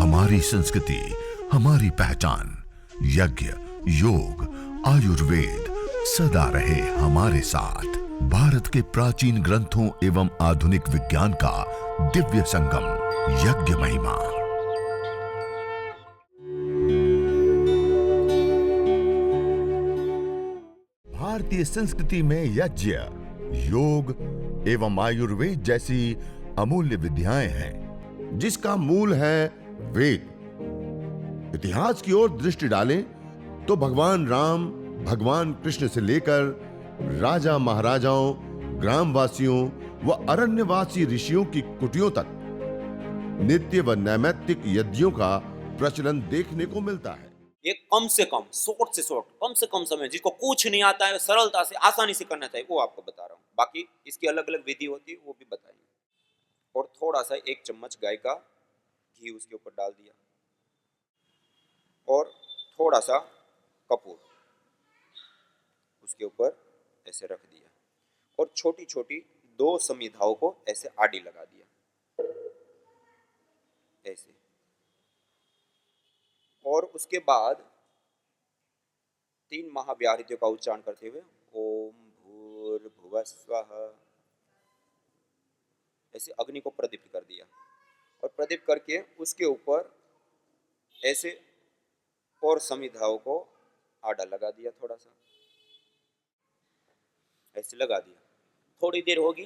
हमारी संस्कृति, हमारी पहचान। यज्ञ, योग, आयुर्वेद सदा रहे हमारे साथ। भारत के प्राचीन ग्रंथों एवं आधुनिक विज्ञान का दिव्य संगम, यज्ञ महिमा। भारतीय संस्कृति में यज्ञ, योग एवं आयुर्वेद जैसी अमूल्य विद्याएं हैं, जिसका मूल है वेद। इतिहास की ओर दृष्टि डालें तो भगवान राम, भगवान कृष्ण से लेकर राजा महाराजाओं, ग्रामवासियों व अरण्यवासी ऋषियों की कुटियों तक नित्य व नैमित्तिक यज्ञों का प्रचलन देखने को मिलता है। एक कम से कम, शॉर्ट से शॉर्ट, कम से कम समय, जिसको कुछ नहीं आता है, सरलता से, आसानी से करना चाहिए, वो आपको बता रहा हूँ। बाकी इसकी अलग अलग विधि होती है, वो भी बताएंगे। और थोड़ा सा 1 चम्मच गाय का घी उसके ऊपर डाल दिया और थोड़ा सा कपूर उसके ऊपर ऐसे रख दिया और छोटी छोटी 2 समिधाओं को ऐसे आड़ी लगा दिया, ऐसे। और उसके बाद 3 महाव्याहृतियों का उच्चारण करते हुए ओम भूर्भुवः स्वः ऐसे अग्नि को प्रदीप्त कर दिया और प्रदीप्त करके उसके ऊपर ऐसे और समिधाओं को आड़ा लगा दिया, थोड़ा सा ऐसे लगा दिया। थोड़ी देर होगी,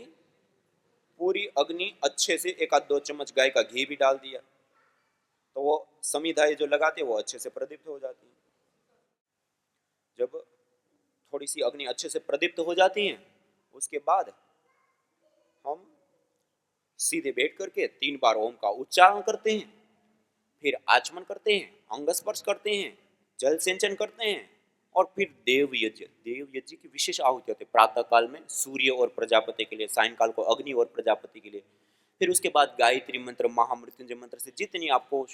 पूरी अग्नि अच्छे से 1-2 चम्मच गाय का घी भी डाल दिया तो वो समिधाएं जो लगाते वो अच्छे से प्रदीप्त हो जाती हैं। जब थोड़ी सी अग्नि अच्छे से प्रदीप्त हो जाती है, उसके बाद हम सीधे बैठ करके 3 बार ओम का उच्चारण करते हैं, फिर आचमन करते हैं, अंग स्पर्श करते हैं, जल सिंचन करते हैं और फिर देव यज्ञ की विशेष आहुति होती है। प्रातः काल में सूर्य और प्रजापति के लिए, सायंकाल को अग्नि और प्रजापति के लिए, फिर उसके बाद गायत्री मंत्र, महामृत्युंजय मंत्र से जितनी आपको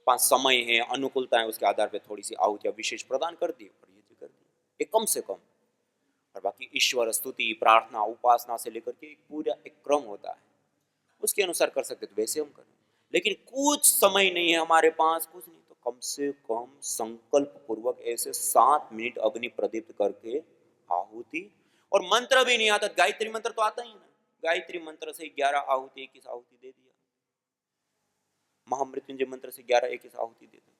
5 समय है, अनुकूलता है, उसके आधार पर थोड़ी सी आहुतियां विशेष प्रदान कर दी और यज्ञ कर दी, एक कम से कम। और बाकी ईश्वर स्तुति, प्रार्थना, उपासना से लेकर के पूरा एक क्रम होता है, उसके अनुसार कर सकते तो वैसे हम करें। लेकिन कुछ समय नहीं है हमारे पास, कुछ नहीं, तो कम से कम संकल्प पूर्वक ऐसे 7 मिनट अग्नि प्रदीप्त करके आहुति, और मंत्र भी नहीं आता, गायत्री मंत्र तो आता ही ना, गायत्री मंत्र से 11 आहुति, 21 आहुति दे दिया, महामृत्युंजय मंत्र से 11, 21 आहुति दे दी,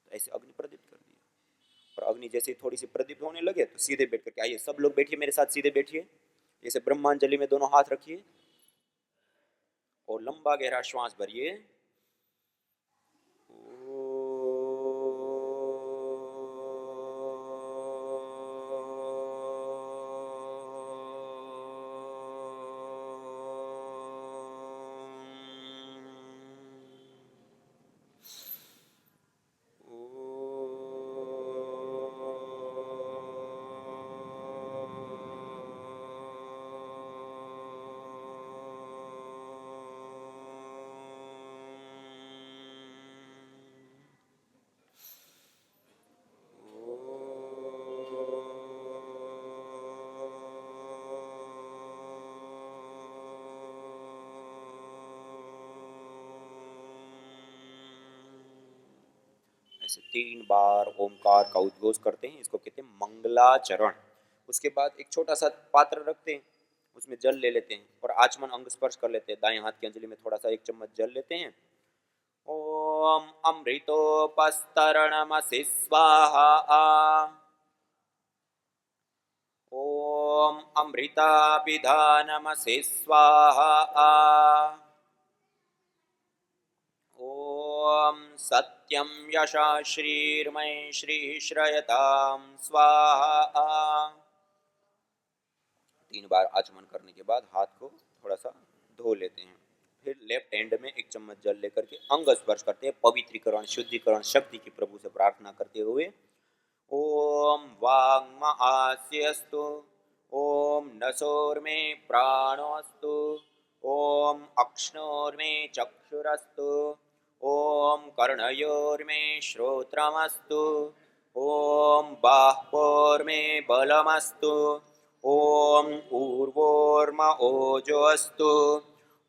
तो ऐसे अग्नि प्रदीप्त कर दिया। और अग्नि जैसे थोड़ी सी प्रदीप्त होने लगे तो सीधे बैठ करके, आइए सब लोग बैठिए मेरे साथ, सीधे बैठिए, जैसे ब्रह्मांजलि में दोनों हाथ रखिए और लंबा गहरा श्वास भरिए। ऐसे 3 बार ओमकार का उद्घोष करते हैं, इसको कहते हैं मंगलाचरण। उसके बाद एक छोटा सा पात्र रखते हैं, उसमें जल ले लेते हैं और आचमन, अंग स्पर्श कर लेते हैं। दाएं हाथ की अंजलि में थोड़ा सा 1 चम्मच जल लेते हैं। ओम अमृतोपस्तरणमसि स्वाहा, ओम अमृताभिधानमसि स्वाहा, ओम सत्यम यशा श्रीर्मय श्री श्रयताम स्वाहा। 3 बार आचमन करने के बाद हाथ को थोड़ा सा धो लेते हैं, फिर लेफ्ट हैंड में 1 चम्मच जल लेकर के अंग स्पर्श करते हैं, पवित्रीकरण, शुद्धिकरण शक्ति की प्रभु से प्रार्थना करते हुए। ओम वाङ्म आस्यस्तु, ओम नसोर्मे प्राणोस्तु, ओम अक्ष्णोर्मे चक्षुरस्तु, ओम कर्णयोर्मे श्रोत्रमस्तु, ओम बाह्वोर्मे बलमस्तु, ओम ऊर्वोर्म ओजोऽस्तु,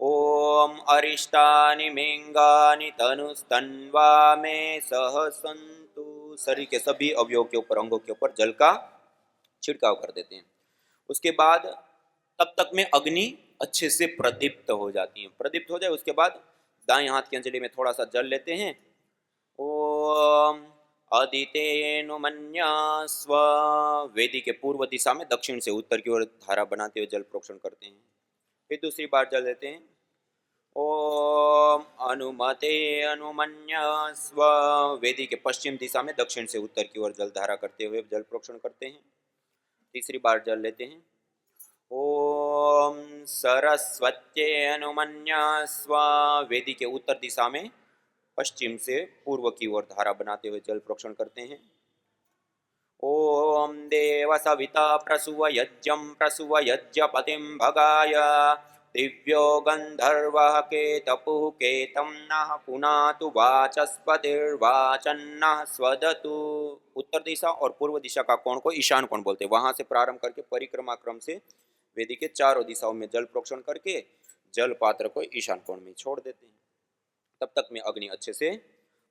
ओम अरिष्टानि मेंगानि तनुस्तन्वा में सह संतु। शरीर के सभी अवयवों के ऊपर, अंगों के ऊपर जल का छिड़काव कर देते हैं। उसके बाद तब तक में अग्नि अच्छे से प्रदीप्त हो जाती है। प्रदीप्त हो जाए उसके बाद दाएं हाथ की अंजलि में थोड़ा सा जल लेते हैं। ओम अदितेनुमन्यास्व। वेदी के पूर्व दिशा में दक्षिण से उत्तर की ओर धारा बनाते हुए जल प्रोक्षण करते हैं। फिर दूसरी बार जल देते हैं। ओम अनुमते अनुमन्यास्व। वेदी के पश्चिम दिशा में दक्षिण से उत्तर की ओर जल धारा करते हुए जल प्रोक्षण करते हैं। तीसरी बार जल लेते हैं। ओम सरस्वत्ये अनुमन्यास्व। वेदी के उत्तर दिशा में पश्चिम से पूर्व की ओर धारा बनाते हुए जल प्रोक्षण करते हैं। ओम देव सविता प्रसुव यज्ञं प्रसुव यज्ञपतिं भगाय दिव्यो गंधर्वः केतपुः केतं नः पुनातु वाचस्पतिर्वाचन्नः स्वदतु। उत्तर दिशा और पूर्व दिशा का कोण को ईशान कोण बोलते हैं। वहां से प्रारंभ करके परिक्रमा क्रम से वेदी के चारों दिशाओं में जल प्रोक्षण करके जल पात्र को ईशान कोण में छोड़ देते हैं। तब तक में अग्नि अच्छे से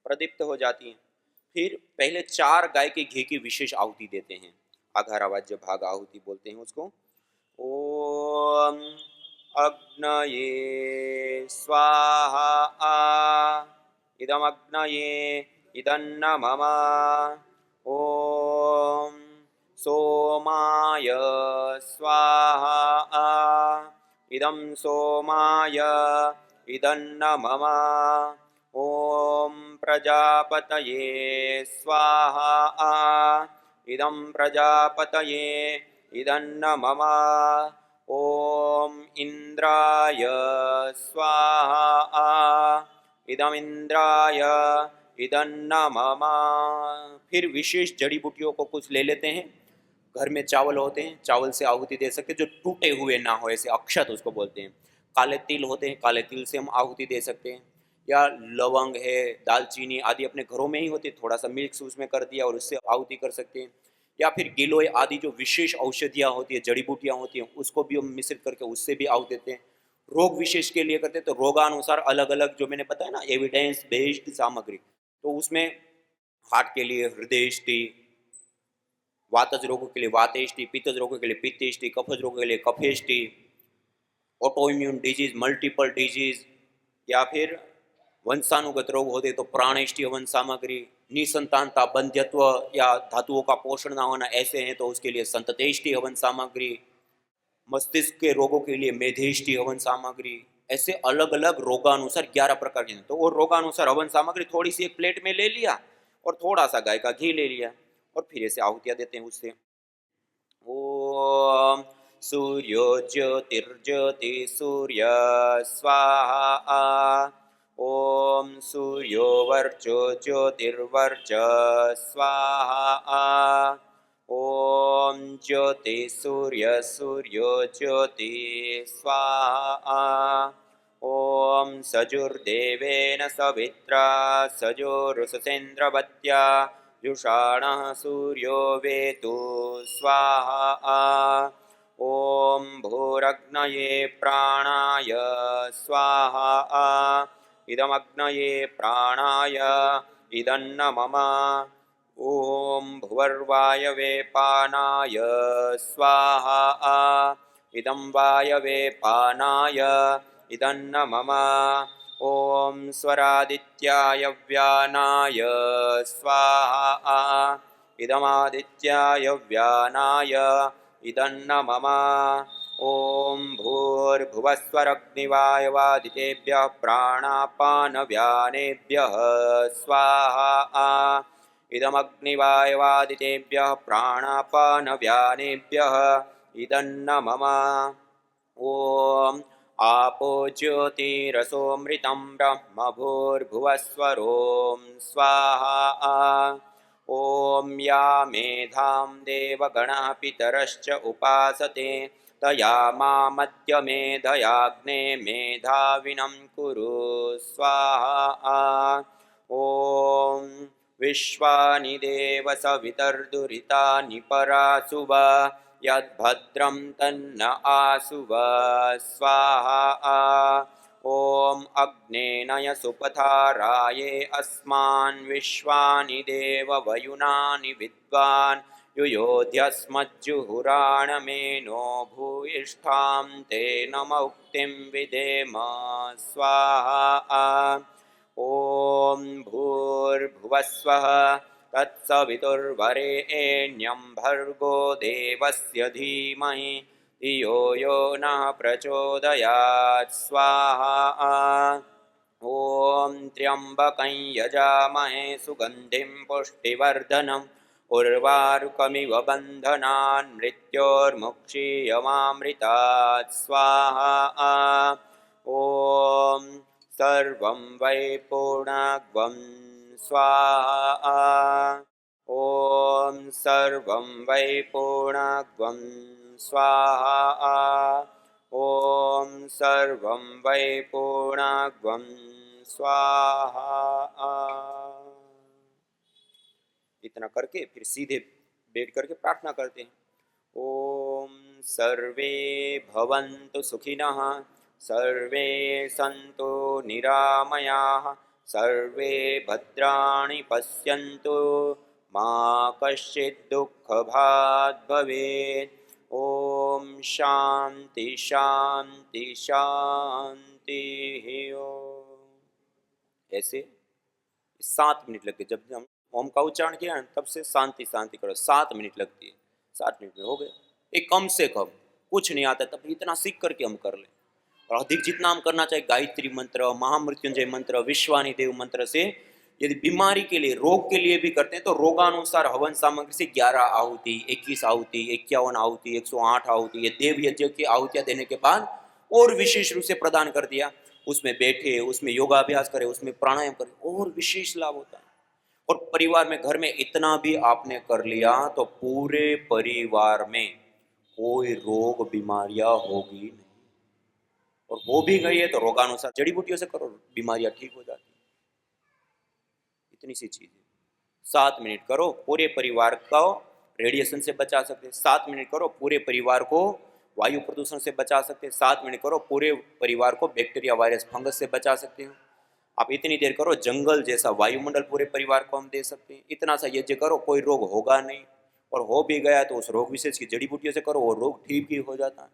प्रदीप्त हो जाती है। फिर पहले 4 गाय के घी की विशेष आहुति देते हैं। आघारावाज्य भाग आहुति बोलते हैं उसको। ओम अग्नये स्वाहा इदम अग्नये इदन्न मम। ओम सोमाय स्वाहा इदं सोमाय इदन्न मम। ओम प्रजापतये स्वाहा इदं प्रजापतये इदन्न मम। ओम इंद्राय स्वाहा इदम इंद्राय इदन्न मम। फिर विशेष जड़ी बूटियों को कुछ ले लेते हैं। घर में चावल होते हैं, चावल से आहुति दे सकते हैं, जो टूटे हुए ना हो, ऐसे अक्षत उसको बोलते हैं। काले तिल होते हैं, काले तिल से हम आहुति दे सकते हैं। या लवंग है, दालचीनी आदि अपने घरों में ही होती है, थोड़ा सा मिक्स उसमें कर दिया और उससे आहुति कर सकते हैं। या फिर गिलोय आदि जो विशेष औषधियाँ होती है, जड़ी बूटियाँ होती हैं, उसको भी हम मिश्रित करके उससे भी आहुति देते हैं। रोग विशेष के लिए करते हैं तो रोगानुसार अलग अलग, जो मैंने बताया ना, एविडेंस बेस्ड सामग्री, तो उसमें हार्ट के लिए हृदयष्टि, वातज रोगों के लिए वातेष्टि, पित्तज रोगों के लिए पित्तेष्टि, कफज रोगों के लिए कफेष्टि, autoimmune disease, multiple disease, या फिर वंशानुगत रोग होते तो प्राणेष्टि हवन सामग्री, निसंतानता, बंध्यत्व या धातुओं का पोषण ना होना ऐसे हैं तो उसके लिए संततेष्टि हवन सामग्री, मस्तिष्क के रोगों के लिए मेधेष्टि हवन सामग्री। ऐसे अलग अलग रोगानुसार 11 प्रकार के। तो वो रोगानुसार हवन सामग्री थोड़ी सी एक प्लेट में ले लिया और थोड़ा सा गाय का घी ले लिया और फिर ऐसे आहुतियाँ देते हैं उससे। ओम सूर्यो ज्योतिर्ज्योति सूर्य स्वाहा। ओम सूर्यो वर्चो ज्योतिर्वर्च स्वाहा। ओम ज्योति सूर्य सूर्यो ज्योति स्वाहा। ओम सजुर्देवेन सवित्रा सजोरुषसेन्द्रवत्या जुषाणः सूर्यो वेतु स्वाहा। ओम भूरग्नये प्राणाय स्वाहा इदमग्नये प्राणाय इदन्न मम। ओम भुवर्वायवे पानाय स्वाहा इदं वायवे पानाय इदन्न मम। ओम स्वरादित्याय व्यानाय स्वाहा इदमादित्याय व्यानाय इदन्न मम। ओम भूर्भुवस्वरग्निवायवादितेभ्यः प्राणापानव्यानेभ्यः स्वाहा इदमग्निवायवादितेभ्यः प्राणापानव्यानेभ्यः इदन्न मम। ओम आपो ज्योतिरसोमृतं ब्रह्म भूर्भुवस्वरों स्वाहा। ओम या मेधां देवगणः पितरश्च उपासते तया मामद्य मेधयाग्ने मेधाविनं कुरु स्वाहा। ओम विश्वानि देव सवितर्दुरितानि परासुव यद्भद्रं तन्न आसुव स्वाहा। ॐ अग्नेनय सुपथाराये अस्मान् विश्वानि देव वयुनानि विद्वान् युयोध्यस्मज्जुहुराणमेनो भूयिष्ठां तेन मौक्तिं विदेम स्वाहा। ॐ भूर्भुवस्वः तत्सवितुर्वरेण्यं भर्गो देवस्य धीमहि धियो यो नः प्रचोदयात् स्वाहा। ॐ त्र्यम्बकं यजामहे सुगन्धिं पुष्टिवर्धनम् उर्वारुकमिव बन्धनान् मृत्योर्मुक्षीयमामृतात् स्वाहा। ॐ सर्वं वै पूर्णत्वं स्वाहा। ॐ सर्वं वै पूर्णत्वं स्वाहा। ॐ सर्वं वै पूर्णत्वं स्वाहा। इतना करके फिर सीधे बैठ करके प्रार्थना करते हैं। ओम सर्वे भवन्तु सुखिनः, सर्वे सन्तु निरामयाः, सर्वे भद्राणि पश्यन्तु, मा कश्चित् दुःखभाग् भवेत्। ओम शांति शांति शांति। ऐसे 7 मिनट लगते। जब हम ओम का उच्चारण किया ना, तब से शांति शांति करो। 7 मिनट लगती है। 7 मिनट में हो गया। एक कम से कम कुछ नहीं आता तब इतना सीख करके हम कर लें। और अधिक जितना हम करना चाहिए, गायत्री मंत्र, महामृत्युंजय मंत्र, विश्वानी देव मंत्र से यदि बीमारी के लिए, रोग के लिए भी करते हैं तो रोगानुसार हवन सामग्री से 11 आहुति, 21 आहुति, 51 आहुति, 108 आहुति, ये देव यज्ञ की आहुतियां देने के बाद और विशेष रूप से प्रदान कर दिया। उसमें बैठे, उसमें योगाभ्यास करें, उसमें प्राणायाम करें, और विशेष लाभ होता है। और परिवार में, घर में इतना भी आपने कर लिया तो पूरे परिवार में कोई रोग बीमारियां होगी नहीं। और हो भी गई है तो रोगानुसार जड़ी बूटियों से करो, बीमारियां ठीक हो जाती। इतनी सी चीज है। 7 मिनट करो, पूरे परिवार को रेडिएशन से बचा सकते हैं। 7 मिनट करो, पूरे परिवार को वायु प्रदूषण से बचा सकते हैं। 7 मिनट करो, पूरे परिवार को बैक्टीरिया, वायरस, फंगस से बचा सकते हो। आप इतनी देर करो, जंगल जैसा वायुमंडल पूरे परिवार को हम दे सकते हैं। इतना सा यज्ञ करो, कोई रोग होगा नहीं। और हो भी गया तो उस रोग विशेष की जड़ी बूटियों से करो, वो रोग ठीक ही हो जाता है।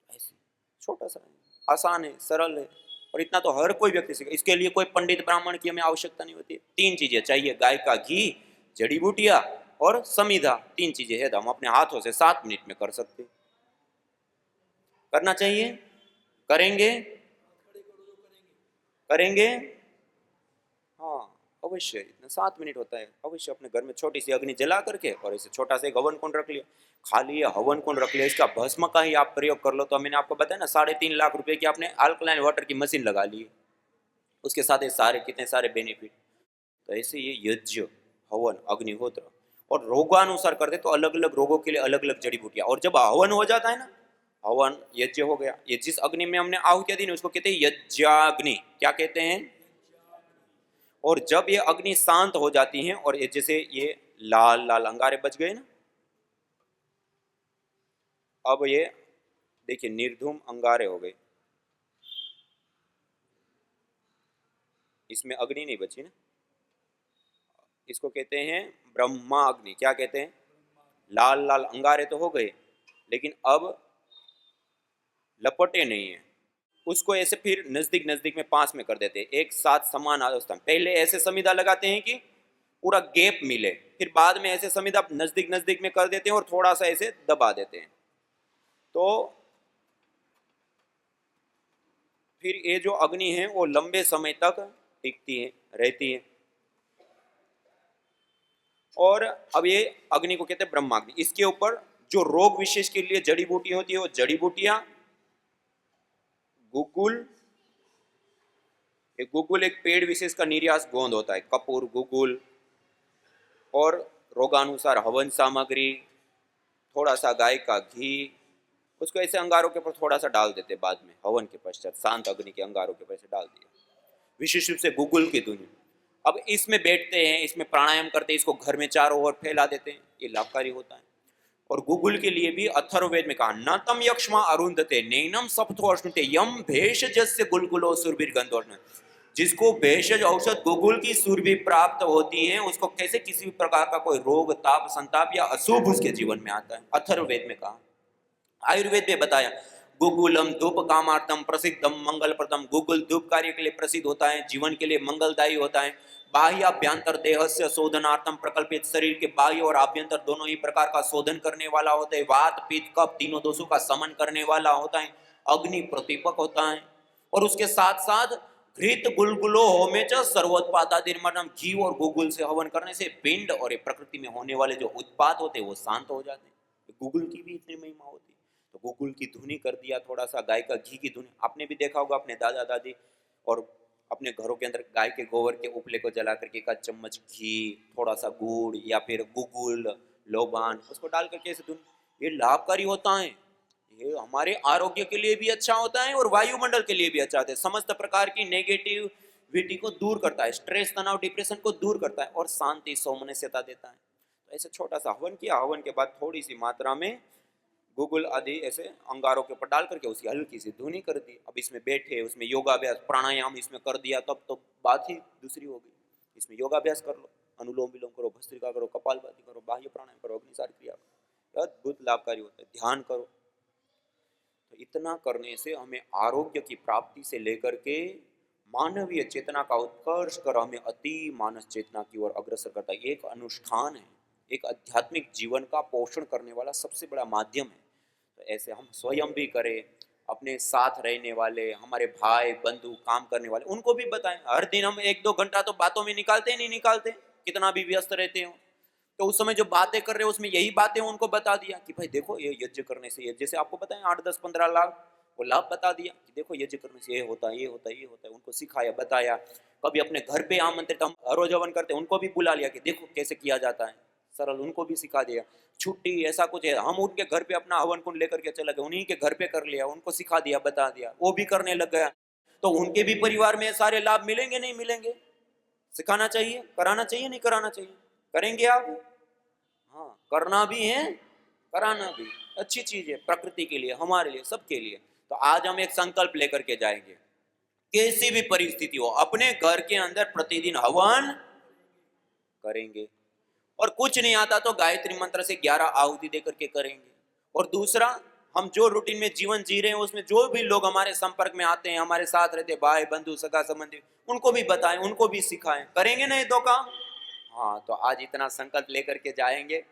ऐसे छोटा सा है, आसान है, सरल है, और इतना तो हर कोई व्यक्ति सीखे। इसके लिए कोई पंडित ब्राह्मण की हमें आवश्यकता नहीं होती। 3 चीजें चाहिए, गाय का घी, जड़ी बूटियां और समिधा। 3 चीजें है तो हम अपने हाथों से 7 मिनट में कर सकते। करना चाहिए, करेंगे करेंगे हाँ अवश्य। इतना 7 मिनट होता है। अवश्य अपने घर में छोटी सी अग्नि जला करके और ऐसे छोटा सा एक हवन कुंड रख लिया। खाली ये हवन कुंड रख लिया, इसका भस्म का ही आप प्रयोग कर लो तो मैंने आपको बताया ना, 3.5 लाख रुपए की आपने अल्कलाइन वाटर की मशीन लगा ली। उसके साथ ये सारे कितने सारे बेनिफिट। तो ऐसे ये यज्ञ, हवन, अग्निहोत्र और रोगानुसार करते तो अलग अलग रोगों के लिए अलग अलग जड़ी बूटियां। और जब हवन हो जाता है ना, हवन यज्ञ हो गया, ये जिस अग्नि में हमने आहुतियां दी उसको कहते हैं यज्ञाग्नि। क्या कहते हैं? और जब ये अग्नि शांत हो जाती हैं और ये जैसे ये लाल लाल अंगारे बच गए ना, अब ये देखिए निर्धूम अंगारे हो गए, इसमें अग्नि नहीं बची ना। इसको कहते हैं ब्रह्माग्नि। क्या कहते हैं? लाल लाल अंगारे तो हो गए, लेकिन अब लपटे नहीं है। उसको ऐसे फिर नजदीक नजदीक में पास में कर देते हैं, एक साथ समान अवस्था में। पहले ऐसे समिधा लगाते हैं कि पूरा गैप मिले, फिर बाद में ऐसे समिधा नजदीक नजदीक में कर देते हैं और थोड़ा सा ऐसे दबा देते हैं। तो फिर ये जो अग्नि है वो लंबे समय तक टिकती है, रहती है। और अब ये अग्नि को कहते हैं ब्रह्माग्नि। इसके ऊपर जो रोग विशेष के लिए जड़ी बूटी होती है वो जड़ी बूटियां, गुगुल, एक गुगुल एक पेड़ विशेष का निर्यास गोंद होता है, कपूर, गुगुल, और रोगानुसार हवन सामग्री, थोड़ा सा गाय का घी, उसको ऐसे अंगारों के ऊपर थोड़ा सा डाल देते बाद में, हवन के पश्चात शांत अग्नि के अंगारों के ऊपर से डाल दिया, विशेष रूप से गुगुल की धुनी। अब इसमें बैठते हैं, इसमें प्राणायाम करते हैं, इसको घर में चारों ओर फैला देते हैं, ये लाभकारी होता है। और गुगुल के लिए भी अथर्ववेद में कहा न तम यक्ष्मा अरुंधते नैनम सप्तो अश्नुते यम भेषजस्य गुलगुलो सुरभिर्गंधोष्ण। जिसको भेषज औषध गुगुल की सुरभि प्राप्त होती है उसको कैसे किसी भी प्रकार का कोई रोग ताप संताप या अशुभ उसके जीवन में आता है, अथर्ववेद में कहा। आयुर्वेद में बताया गुगुलम धूप कामार्थम प्रसिद्धम मंगलप्रदम। गुगुल धूप कार्य के लिए प्रसिद्ध होता है, जीवन के लिए मंगलदायी होता है। बाह्य अभ्यंतर देहस्य शोधनार्थम प्रकल्पित। शरीर के बाह्य और आभ्यंतर दोनों ही प्रकार का शोधन करने वाला होता है। वात पित्त कफ तीनों दोषों का समन करने वाला होता है। अग्नि प्रतिपक होता है। और उसके साथ साथ घृत गुलगुलो होमे च सर्वोत्पादादिर्मणम। घी और गुगुल से हवन करने से पिंड और प्रकृति में होने वाले जो उत्पाद होते हैं वो शांत हो जाते हैं। गुगुल की भी इतनी महिमा होती है। तो गुगुल की धुनी कर दिया, थोड़ा सा गाय का घी की धुनी। आपने भी देखा होगा अपने दादा दादी और अपने घरों के अंदर गाय के गोबर के उपले को जला करके 1 चम्मच घी, थोड़ा सा गुड़ या फिर गुगुल लोबान उसको डाल करके ऐसे धुन, ये लाभकारी होता है। ये हमारे आरोग्य के लिए भी अच्छा होता है और वायुमंडल के लिए भी अच्छा होता है। समस्त प्रकार की नेगेटिविटी को दूर करता है, स्ट्रेस तनाव डिप्रेशन को दूर करता है और शांति सौमनस्यता देता है। तो ऐसे छोटा सा हवन किया, हवन के बाद थोड़ी सी मात्रा में गुगुल आदि ऐसे अंगारों के ऊपर डाल करके उसकी हल्की सी धुनी कर दी। अब इसमें बैठे, उसमें योगाभ्यास प्राणायाम इसमें कर दिया, तब तो बात ही दूसरी हो गई। इसमें योगाभ्यास कर लो, अनुलोम विलोम करो, भस्त्रिका करो, कपालभाति करो, बाह्य प्राणायाम करो, अग्निसार क्रिया करो, अद्भुत लाभकारी होता है। ध्यान करो। तो इतना करने से हमें आरोग्य की प्राप्ति से लेकर के मानवीय चेतना का उत्कर्ष कर हमें अति मानस चेतना की ओर अग्रसर करता है। एक अनुष्ठान है, एक आध्यात्मिक जीवन का पोषण करने वाला सबसे बड़ा माध्यम है। तो ऐसे हम स्वयं भी करें, अपने साथ रहने वाले हमारे भाई बंधु काम करने वाले उनको भी बताएं। हर दिन हम 1-2 घंटा तो बातों में निकालते नहीं निकालते, कितना भी व्यस्त रहते हो। तो उस समय जो बातें कर रहे हो उसमें यही बातें उनको बता दिया कि भाई देखो ये यज्ञ करने से, ये जैसे आपको बताएं 8-10-15 लाख वो लाभ बता दिया कि देखो यज्ञ करने से ये होता है, ये होता है, ये होता है। उनको सिखाया, बताया। कभी अपने घर पे आमंत्रित हम रोज हवन करते हैं, उनको भी बुला लिया कि देखो कैसे किया जाता है, सरल, उनको भी सिखा दिया। छुट्टी ऐसा कुछ है, हम उनके घर पे अपना हवन कुंड लेकर के चले गए, उन्हीं के घर पे कर लिया, उनको सिखा दिया, बता दिया, वो भी करने लग गया। तो उनके भी परिवार में सारे लाभ मिलेंगे नहीं मिलेंगे? सिखाना चाहिए, कराना चाहिए, नहीं कराना चाहिए? करेंगे आप? हाँ, करना भी है, कराना भी। अच्छी चीज है प्रकृति के लिए, हमारे लिए, सबके लिए। तो आज हम एक संकल्प लेकर के जाएंगे, कैसी भी परिस्थिति हो अपने घर के अंदर प्रतिदिन हवन करेंगे। और कुछ नहीं आता तो गायत्री मंत्र से 11 आहुति देकर के करेंगे। और दूसरा, हम जो रूटीन में जीवन जी रहे हैं उसमें जो भी लोग हमारे संपर्क में आते हैं, हमारे साथ रहते हैं, भाई बंधु सगा संबंधी, उनको भी बताएं, उनको भी सिखाएं। करेंगे ना ये 2 काम? हाँ, तो आज इतना संकल्प लेकर के जाएंगे।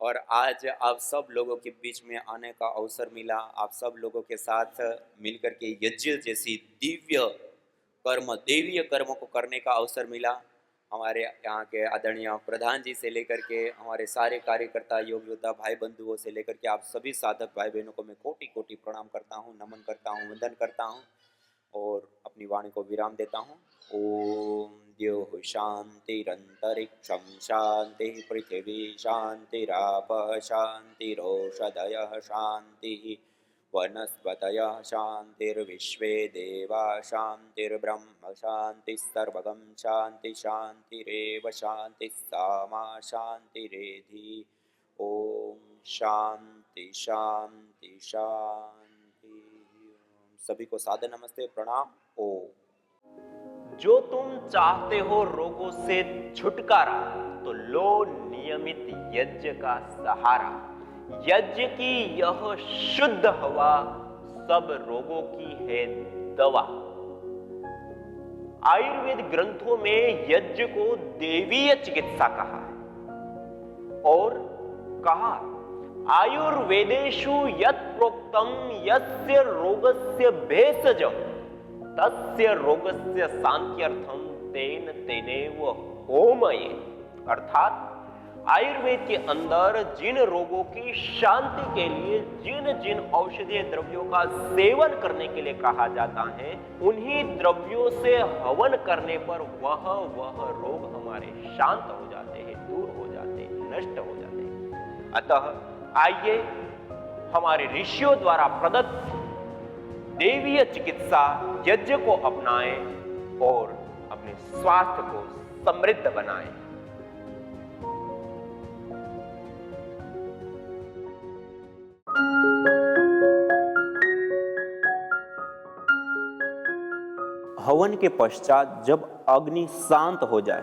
और आज आप सब लोगों के बीच में आने का अवसर मिला, आप सब लोगों के साथ मिलकर के यज्ञ जैसी दिव्य कर्म, देवीय कर्म को करने का अवसर मिला। हमारे यहाँ के आदरणीय प्रधान जी से लेकर के हमारे सारे कार्यकर्ता, योग योद्धा भाई बंधुओं से लेकर के आप सभी साधक भाई बहनों को मैं कोटि कोटि प्रणाम करता हूँ, नमन करता हूँ, वंदन करता हूँ और अपनी वाणी को विराम देता हूँ। ओम द्योः शांतिरंतरिक्षं शांतिः पृथिवी शांतिरापः शांतिरोषधयः शांतिः वनस्पतयः शांतिर्विश्वे देवा शांतिर्ब्रह्म शांतिस्सर्वगं शांति शांतिरेव शांतिः सामा शांतिरेधि। ओम शांति शांति शांति। सभी को सादर नमस्ते, प्रणाम। ओम। जो तुम चाहते हो रोगों से छुटकारा तो लो नियमित यज्ञ का सहारा। यज्ञ की यह शुद्ध हवा सब रोगों की है दवा। आयुर्वेद ग्रंथों में यज्ञ को देवीय चिकित्सा कहा है और कहा आयुर्वेदेषु यत् प्रोक्तम यस्य रोगस्य भेषजम् तस्य रोगस्य शांत्यर्थम तेन तेनेव होमये। अर्थात आयुर्वेद के अंदर जिन रोगों की शांति के लिए जिन जिन औषधीय द्रव्यों का सेवन करने के लिए कहा जाता है, उन्हीं द्रव्यों से हवन करने पर वह रोग हमारे शांत हो जाते हैं, दूर हो जाते हैं, नष्ट हो जाते हैं। अतः आइए हमारे ऋषियों द्वारा प्रदत्त देवीय चिकित्सा यज्ञ को अपनाएं और अपने स्वास्थ्य को समृद्ध बनाएं। हवन के पश्चात जब अग्नि शांत हो जाए,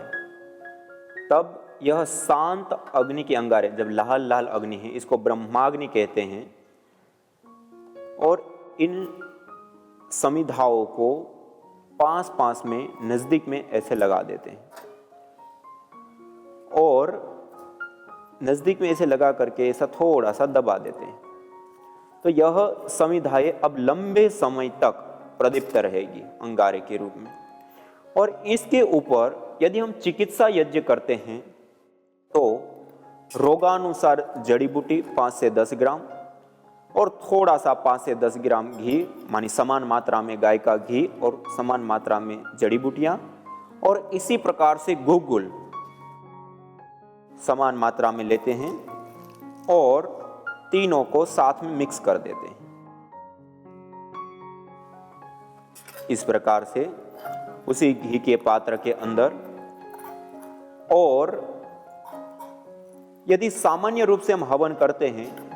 तब यह शांत अग्नि के अंगारे, जब लाल लाल अग्नि है, इसको ब्रह्माग्नि कहते हैं, और इन समिधाओं को पास पास में नजदीक में ऐसे लगा देते हैं, और नजदीक में ऐसे लगा करके ऐसा थोड़ा सा दबा देते हैं। तो यह समिधाएं अब लंबे समय तक प्रदीप्त रहेगी अंगारे के रूप में। और इसके ऊपर यदि हम चिकित्सा यज्ञ करते हैं तो रोगानुसार जड़ी बूटी 5 से 10 ग्राम और थोड़ा सा 5 से 10 ग्राम घी, मानी समान मात्रा में गाय का घी और समान मात्रा में जड़ी बूटियां, और इसी प्रकार से गुग्गुल समान मात्रा में लेते हैं और तीनों को साथ में मिक्स कर देते हैं। इस प्रकार से उसी घी के पात्र के अंदर, और यदि सामान्य रूप से हम हवन करते हैं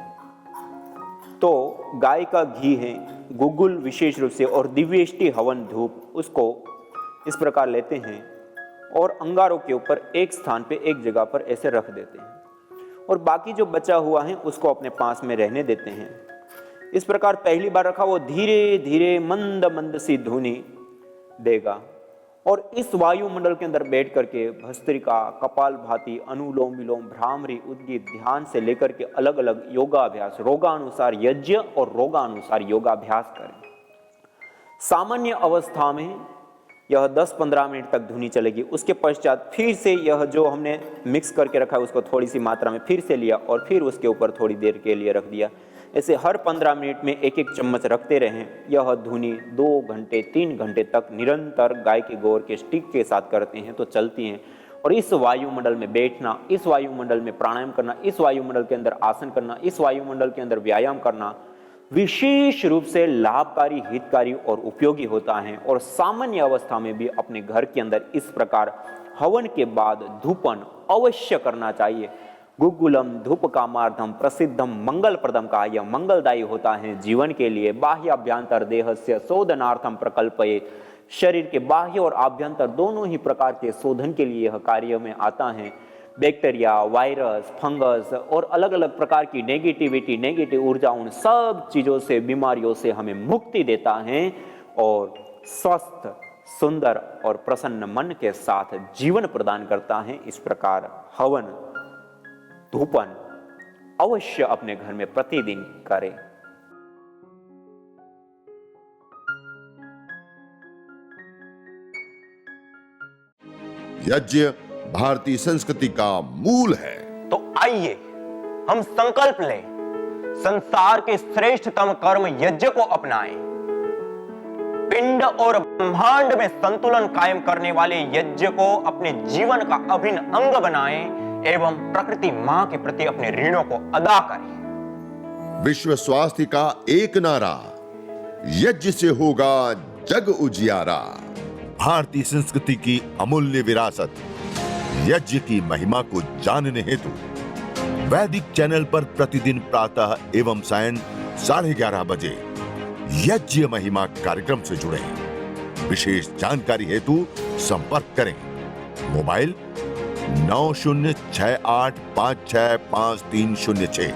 तो गाय का घी है, गुग्गुल विशेष रूप से, और दिव्येष्टि हवन धूप, उसको इस प्रकार लेते हैं और अंगारों के ऊपर एक स्थान पे एक जगह पर ऐसे रख देते हैं, और बाकी जो बचा हुआ है उसको अपने पास में रहने देते हैं। इस प्रकार पहली बार रखा वो धीरे धीरे मंद मंद सी धुनी देगा, और इस वायुमंडल के अंदर बैठ करके भस्त्रिका, कपालभाति, अनुलोम विलोम, भ्रामरी, उद्गीत ध्यान से लेकर के अलग अलग योगाभ्यास, रोगानुसार यज्ञ और रोगानुसार योगाभ्यास करें। सामान्य अवस्था में यह 10-15 मिनट तक धुनी चलेगी। उसके पश्चात फिर से यह जो हमने मिक्स करके रखा है उसको थोड़ी सी मात्रा में फिर से लिया और फिर उसके ऊपर थोड़ी देर के लिए रख दिया। ऐसे हर 15 मिनट में एक एक चम्मच रखते रहें। यह धुनी 2 घंटे 3 घंटे तक निरंतर गाय के गोबर के स्टिक के साथ करते हैं तो चलती हैं। और इस वायुमंडल में बैठना, इस वायुमंडल में प्राणायाम करना, इस वायुमंडल के अंदर आसन करना, इस वायुमंडल के अंदर व्यायाम करना विशेष रूप से लाभकारी, हितकारी और उपयोगी होता है। और सामान्य अवस्था में भी अपने घर के अंदर इस प्रकार हवन के बाद धूपन अवश्य करना चाहिए। गुग्गुलम धूप कामार्थम प्रसिद्धम मंगल प्रदम का, यह मंगलदायी होता है जीवन के लिए। बाह्याभ्यंतर देहस्य शोधनार्थम प्रकल्पयेत्, शरीर के बाह्य और आभ्यंतर दोनों ही प्रकार के शोधन के लिए यह कार्य में आता है। बैक्टीरिया, वायरस, फंगस और अलग अलग प्रकार की नेगेटिविटी, नेगेटिव ऊर्जा, उन सब चीजों से, बीमारियों से हमें मुक्ति देता है और स्वस्थ, सुंदर और प्रसन्न मन के साथ जीवन प्रदान करता है। इस प्रकार हवन, धूपन अवश्य अपने घर में प्रतिदिन करें। यज्ञ भारतीय संस्कृति का मूल है। तो आइए हम संकल्प लें, संसार के श्रेष्ठतम कर्म यज्ञ को अपनाएं। पिंड और ब्रह्मांड में संतुलन कायम करने वाले यज्ञ को अपने जीवन का अभिन्न अंग बनाएं एवं प्रकृति मां के प्रति अपने ऋणों को अदा करें। विश्व स्वास्थ्य का एक नारा, यज्ञ से होगा जग उजियारा। भारतीय संस्कृति की अमूल्य विरासत यज्ञ की महिमा को जानने हेतु वैदिक चैनल पर प्रतिदिन प्रातः एवं सायं 11:30 बजे यज्ञ महिमा कार्यक्रम से जुड़े। विशेष जानकारी हेतु संपर्क करें। मोबाइल 9068565306।